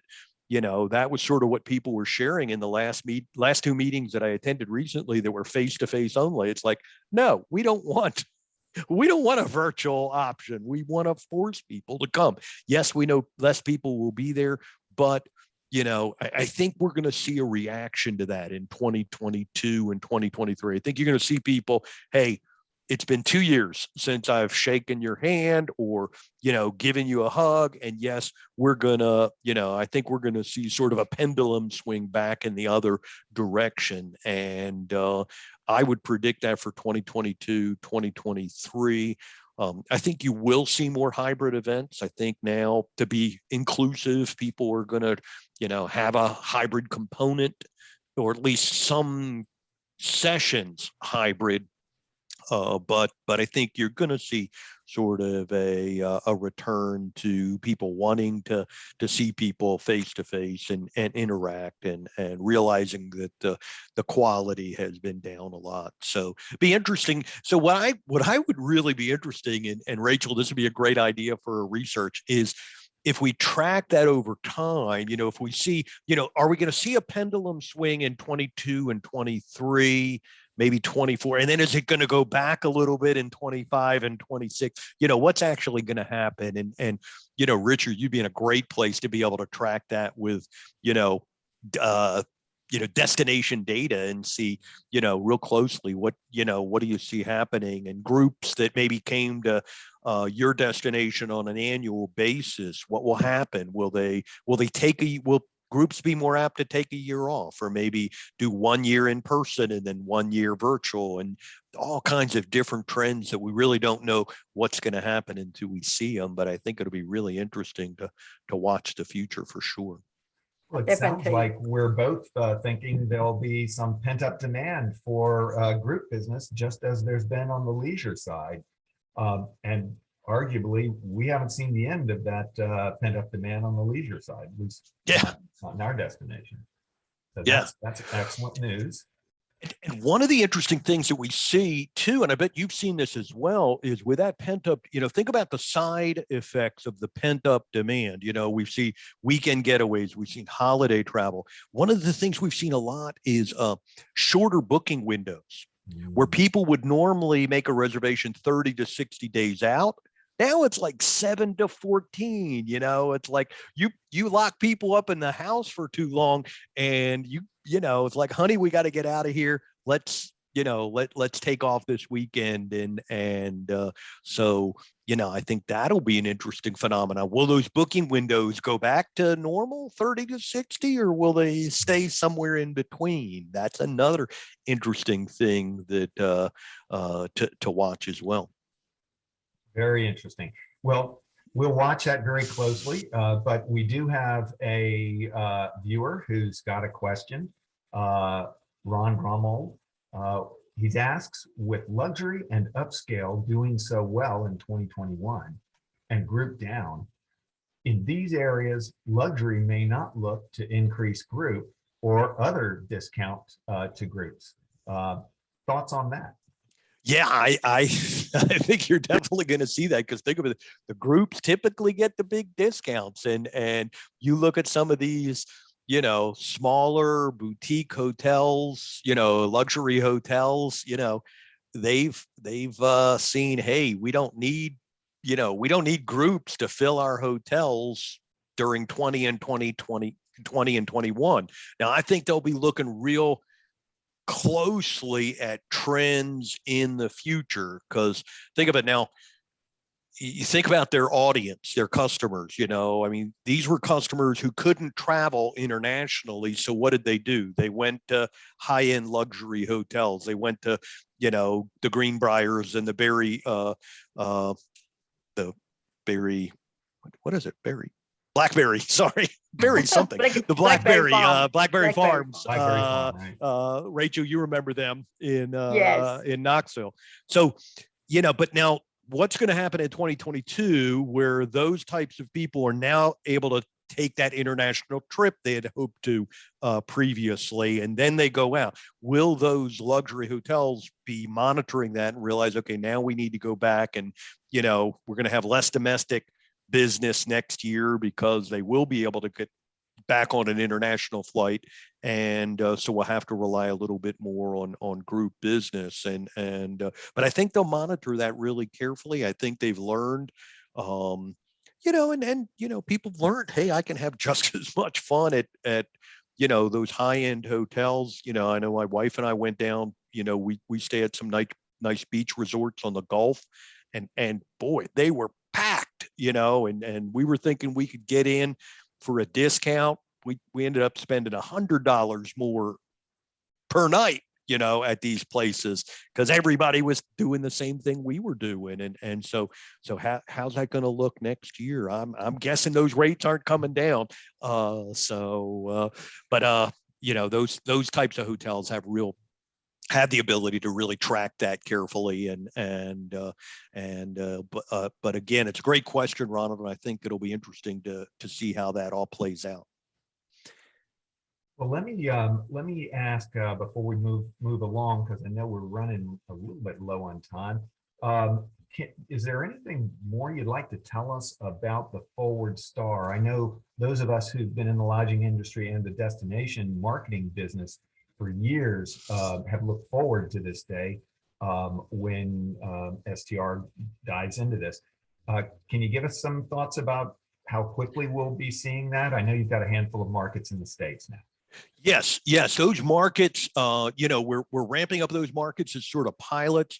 that was sort of what people were sharing in the last 2 meetings that I attended recently that were face-to-face only. It's like, no, we don't want a virtual option. We want to force people to come. Yes, we know less people will be there, but I think we're going to see a reaction to that in 2022 and 2023. I think you're going to see people, hey, it's been 2 years since I've shaken your hand or, given you a hug. And yes, we're gonna, I think we're gonna see sort of a pendulum swing back in the other direction. And I would predict that for 2022, 2023. I think you will see more hybrid events. I think now, to be inclusive, people are gonna, have a hybrid component, or at least some sessions hybrid. But I think you're going to see sort of a return to people wanting to see people face to face and interact, and realizing that the quality has been down a lot. So be interesting. So what I would really be interesting in, and Rachel, this would be a great idea for research, is if we track that over time, if we see, are we going to see a pendulum swing in 22 and 23? Maybe 24, and then is it going to go back a little bit in 25 and 26? What's actually going to happen? And Richard, you'd be in a great place to be able to track that with, destination data and see, real closely what do you see happening, and groups that maybe came to your destination on an annual basis. What will happen? Will groups be more apt to take a year off, or maybe do 1 year in person and then 1 year virtual, and all kinds of different trends that we really don't know what's going to happen until we see them. But I think it'll be really interesting to watch the future for sure. Well, it sounds like we're both thinking there'll be some pent-up demand for group business, just as there's been on the leisure side. And arguably, we haven't seen the end of that pent-up demand on the leisure side, at least not in our destination. So that's excellent news. And one of the interesting things that we see too, and I bet you've seen this as well, is with that pent-up, think about the side effects of the pent-up demand. We've seen weekend getaways, we've seen holiday travel. One of the things we've seen a lot is shorter booking windows, where people would normally make a reservation 30 to 60 days out. Now it's like 7 to 14. It's like you lock people up in the house for too long, and it's like, honey, we got to get out of here. Let's let's take off this weekend. So, I think that'll be an interesting phenomenon. Will those booking windows go back to normal 30 to 60, or will they stay somewhere in between? That's another interesting thing that to watch as well. Very interesting. Well, we'll watch that very closely, but we do have a viewer who's got a question. Ron Gromold. He asks, with luxury and upscale doing so well in 2021 and group down, in these areas, luxury may not look to increase group or other discount to groups. Thoughts on that? Yeah, I think you're definitely going to see that, because think of it, the groups typically get the big discounts, and you look at some of these, smaller boutique hotels, luxury hotels, they've seen, hey, we don't need groups to fill our hotels during 20 and 21. Now, I think they'll be looking real closely at trends in the future, because think of it now, you think about their audience, their customers, these were customers who couldn't travel internationally. So what did they do? They went to high-end luxury hotels. They went to, the Greenbriers and the Blackberry, sorry, Berry something. The Blackberry Farms. Right? Rachel, you remember them in Yes. in Knoxville. So, but now what's going to happen in 2022, where those types of people are now able to take that international trip they had hoped to previously, and then they go out? Will those luxury hotels be monitoring that and realize, okay, now we need to go back, and we're going to have less domestic business next year because they will be able to get back on an international flight, and so we'll have to rely a little bit more on group business, but I think they'll monitor that really carefully. I think they've learned, and people have learned, hey, I can have just as much fun at those high-end hotels. I know my wife and I went down, we stay at some nice beach resorts on the Gulf, and boy, they were packed, and we were thinking we could get in for a discount. We ended up spending $100 more per night, at these places, because everybody was doing the same thing we were doing. And so how's that going to look next year? I'm guessing those rates aren't coming down. But those types of hotels have the ability to really track that carefully, but again, it's a great question, Ronald, and I think it'll be interesting to see how that all plays out. Well, let me ask before we move along, because I know we're running a little bit low on time. Is there anything more you'd like to tell us about the Forward Star? I know those of us who've been in the lodging industry and the destination marketing business for years have looked forward to this day when STR dives into this. Can you give us some thoughts about how quickly we'll be seeing that? I know you've got a handful of markets in the States now. Yes, those markets, we're ramping up those markets as sort of pilots.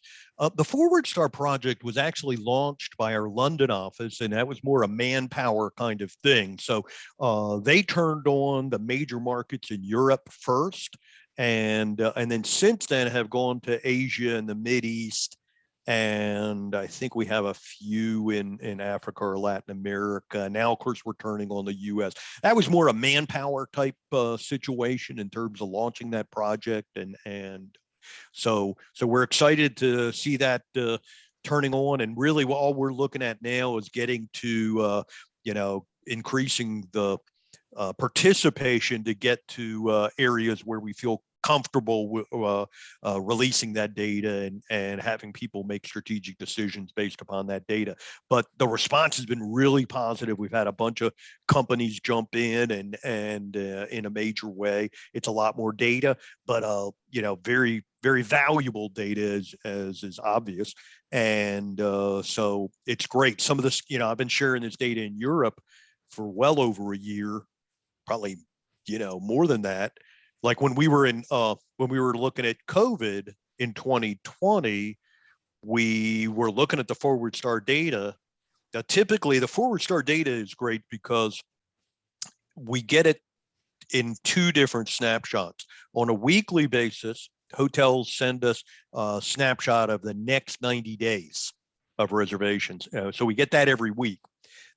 The Forward Star project was actually launched by our London office, and that was more a manpower kind of thing. So they turned on the major markets in Europe first, and then since then have gone to Asia and the Mideast, and I think we have a few in Africa or Latin America. Now, of course, we're turning on the U.S. That was more a manpower type situation in terms of launching that project, and so we're excited to see that turning on. And really, all we're looking at now is getting to increasing the participation to get to areas where we feel comfortable releasing that data and having people make strategic decisions based upon that data. But the response has been really positive. We've had a bunch of companies jump in and in a major way. It's a lot more data, but very, very valuable data as is obvious. And so it's great. Some of this, I've been sharing this data in Europe for well over a year, probably, more than that. Like when we were looking at COVID, in 2020, we were looking at the forward start data. Now, typically the forward start data is great because we get it in two different snapshots. On a weekly basis, hotels send us a snapshot of the next 90 days of reservations. So we get that every week.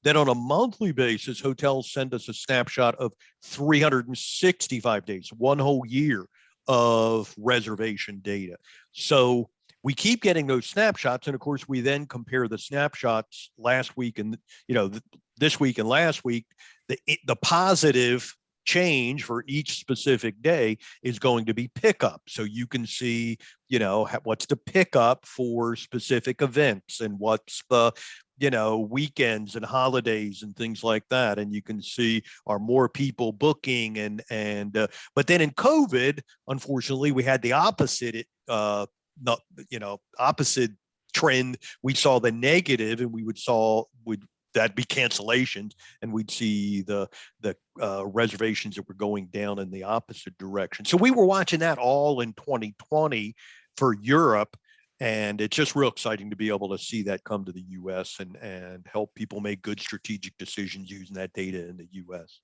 Then on a monthly basis, hotels send us a snapshot of 365 days, one whole year of reservation data. So we keep getting those snapshots. And of course, we then compare the snapshots last week and, this week and last week. The positive change for each specific day is going to be pickup. So you can see, what's the pickup for specific events and what's the, weekends and holidays and things like that. And you can see, are more people booking but then in COVID, unfortunately, we had the opposite, opposite trend. We saw the negative, and that'd be cancellations, and we'd see the reservations that were going down in the opposite direction. So we were watching that all in 2020 for Europe, and it's just real exciting to be able to see that come to the US and help people make good strategic decisions using that data in the US.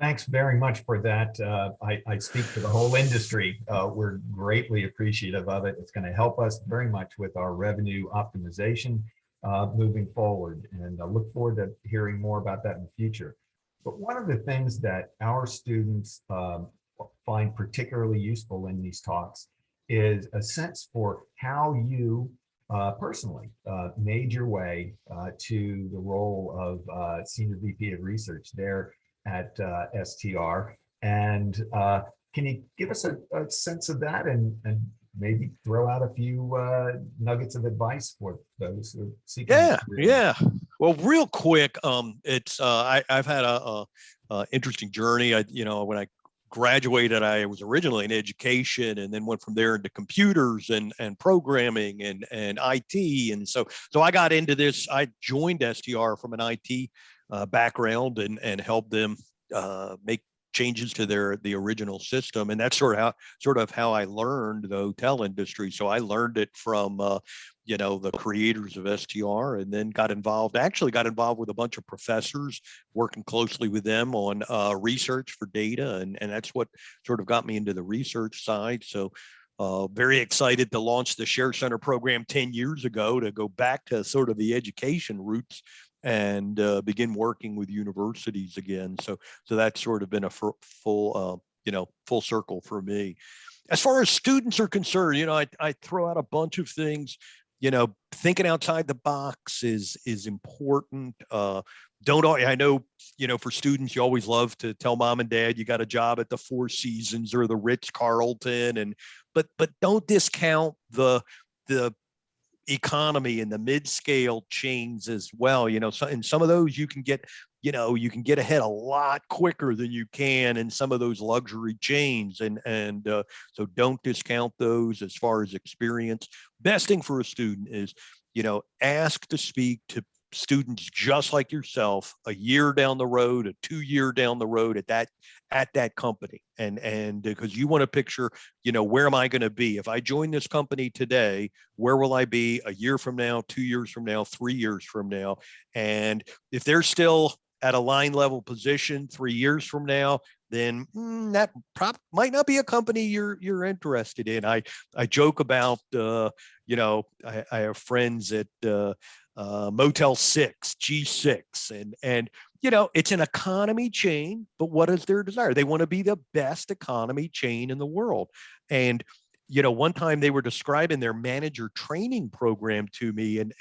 Thanks very much for that. I speak for the whole industry. We're greatly appreciative of it. It's going to help us very much with our revenue optimization moving forward, and I look forward to hearing more about that in the future. But one of the things that our students find particularly useful in these talks is a sense for how you personally made your way to the role of Senior VP of Research there at STR. And can you give us a sense of that and maybe throw out a few nuggets of advice for those who seek? Yeah. Well, real quick, I've had a interesting journey. When I graduated, I was originally in education and then went from there into computers and programming and IT. And so I got into this. I joined STR from an IT background and helped them make changes to the original system. And that's sort of how I learned the hotel industry. So I learned it from the creators of STR, and then got involved with a bunch of professors, working closely with them on research for data. And that's what sort of got me into the research side. So very excited to launch the Share Center program 10 years ago, to go back to sort of the education roots and begin working with universities again. So that's sort of been a full circle for me. As far as students are concerned, I throw out a bunch of things. Thinking outside the box is important. I know, for students, you always love to tell mom and dad you got a job at the Four Seasons or the Ritz-Carlton, but don't discount the economy and the mid-scale chains as well. So in some of those you can get ahead a lot quicker than you can in some of those luxury chains. And so don't discount those as far as experience. Best thing for a student is, ask to speak to students just like yourself a year down the road, a 2 year down the road at that company. And because you want to picture, where am I going to be? If I join this company today, where will I be a year from now, 2 years from now, 3 years from now? And if they're still at a line level position 3 years from now, then that might not be a company you're interested in. I joke about, I have friends at Motel 6, G6, and it's an economy chain, but what is their desire? They want to be the best economy chain in the world. And one time they were describing their manager training program to me, and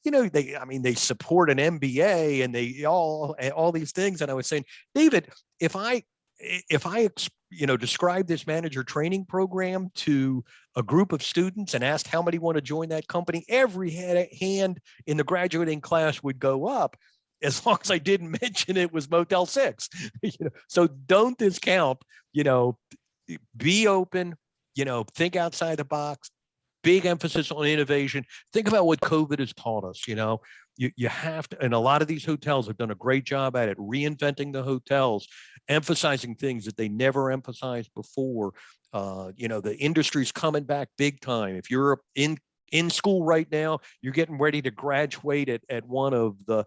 they support an MBA and they all these things. And I was saying, David, if I describe this manager training program to a group of students and asked how many want to join that company, every hand in the graduating class would go up, as long as I didn't mention it was Motel 6. So don't discount, be open, think outside the box. Big emphasis on innovation. Think about what COVID has taught us. you have to, and a lot of these hotels have done a great job at it, reinventing the hotels, emphasizing things that they never emphasized before. The industry's coming back big time. If you're in school right now, you're getting ready to graduate at one of the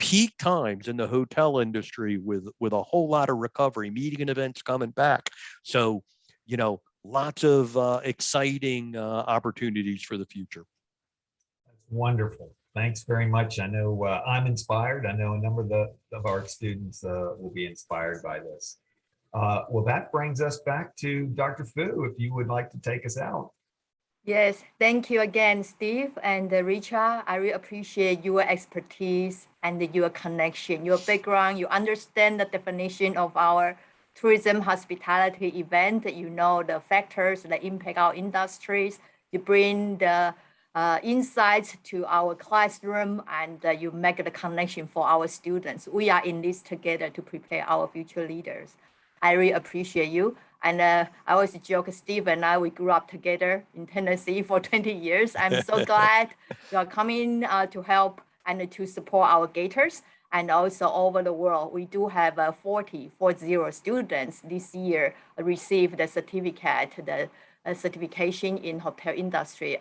peak times in the hotel industry with a whole lot of recovery, meeting and events coming back. So, lots of exciting opportunities for the future. That's wonderful. Thanks very much. I know I'm inspired. I know a number of our students will be inspired by this. Well, that brings us back to Dr. Fu, if you would like to take us out. Yes, thank you again, Steve and Richard. I really appreciate your expertise and your connection, your background. You understand the definition of our tourism hospitality event. You know the factors that impact our industries. You bring the insights to our classroom, and you make the connection for our students. We are in this together to prepare our future leaders. I really appreciate you. And I always joke, Steve and I, we grew up together in Tennessee for 20 years. I'm so glad you are coming to help and to support our Gators. And also over the world, we do have 40 students this year receive the certificate, the certification in hotel industry.